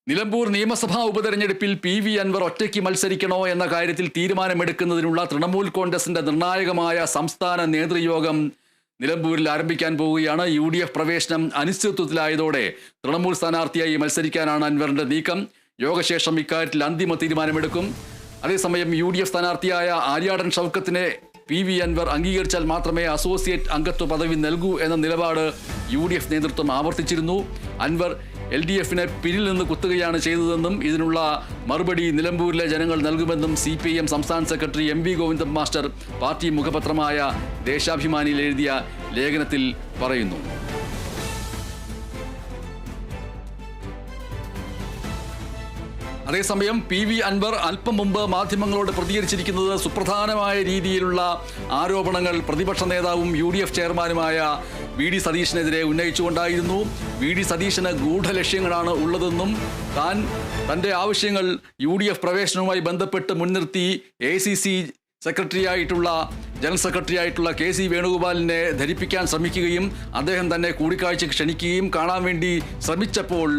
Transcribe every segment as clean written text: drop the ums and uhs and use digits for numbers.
നിലമ്പൂർ നിയമസഭാ ഉപതെരഞ്ഞെടുപ്പിൽ PV അൻവർ ഒറ്റയ്ക്ക് മത്സരിക്കണോ എന്ന കാര്യത്തിൽ തീരുമാനമെടുക്കുന്നതിനുള്ള തൃണമൂൽ കോൺഗ്രസിന്റെ നിർണായകമായ സംസ്ഥാന നേതൃയോഗം നിലമ്പൂരിൽ ആരംഭിക്കാൻ പോവുകയാണ്. UDF പ്രവേശനം അനിശ്ചിതത്വത്തിലായതോടെ തൃണമൂൽ സ്ഥാനാർത്ഥിയായി മത്സരിക്കാനാണ് അൻവറിന്റെ നീക്കം. യോഗശേഷം ഇക്കാര്യത്തിൽ അന്തിമ തീരുമാനമെടുക്കും. അതേസമയം UDF സ്ഥാനാർത്ഥിയായ ആര്യാടൻ ഷൗക്കത്തിനെ PV അൻവർ അംഗീകരിച്ചാൽ മാത്രമേ അസോസിയേറ്റ് അംഗത്വ പദവി നൽകൂ എന്ന നിലപാട് UDF നേതൃത്വം ആവർത്തിച്ചിരുന്നു. അൻവർ LDFനെ പിന്നിൽ നിന്ന് കുത്തുകയാണ് ചെയ്തതെന്നും ഇതിനുള്ള മറുപടി നിലമ്പൂരിലെ ജനങ്ങൾ നൽകുമെന്നും CPIM സംസ്ഥാന secretary MV Govindan master party മുഖപത്രമായ ദേശാഭിമാനിയിൽ എഴുതിയ ലേഖനത്തിൽ പറയുന്നു. അതേസമയം PV അൻവർ അല്പം മുമ്പ് മാധ്യമങ്ങളോട് പ്രതികരിച്ചിരിക്കുന്നത് സുപ്രധാനമായ രീതിയിലുള്ള ആരോപണങ്ങൾ പ്രതിപക്ഷ നേതാവും UDF ചെയർമാനുമായ VD സതീശനെതിരെ ഉന്നയിച്ചുകൊണ്ടായിരുന്നു. VD സതീശന് ഗൂഢലക്ഷ്യങ്ങളാണ് ഉള്ളതെന്നും തൻ്റെ ആവശ്യങ്ങൾ UDF പ്രവേശനവുമായി ബന്ധപ്പെട്ട് മുൻനിർത്തി ACC സെക്രട്ടറിയായിട്ടുള്ള ജനറൽ സെക്രട്ടറി ആയിട്ടുള്ള KC വേണുഗോപാലിനെ ധരിപ്പിക്കാൻ ശ്രമിക്കുകയും അദ്ദേഹം തന്നെ കൂടിക്കാഴ്ചയ്ക്ക് ക്ഷണിക്കുകയും കാണാൻ വേണ്ടി ശ്രമിച്ചപ്പോൾ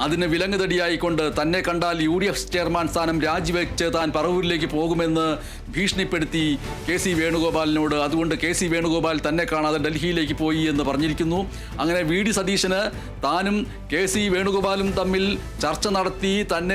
അതിന് വിലങ്ങുതടിയായിക്കൊണ്ട് തന്നെ കണ്ടാൽ UDF ചെയർമാൻ സ്ഥാനം രാജിവെച്ച് താൻ പറവൂരിലേക്ക് പോകുമെന്ന് ഭീഷണിപ്പെടുത്തി KC വേണുഗോപാലിനോട്. അതുകൊണ്ട് KC വേണുഗോപാൽ തന്നെ കാണാതെ ഡൽഹിയിലേക്ക് പോയി എന്ന് പറഞ്ഞിരിക്കുന്നു. അങ്ങനെ VD സതീശന് താനും KC വേണുഗോപാലും തമ്മിൽ ചർച്ച നടത്തി തന്നെ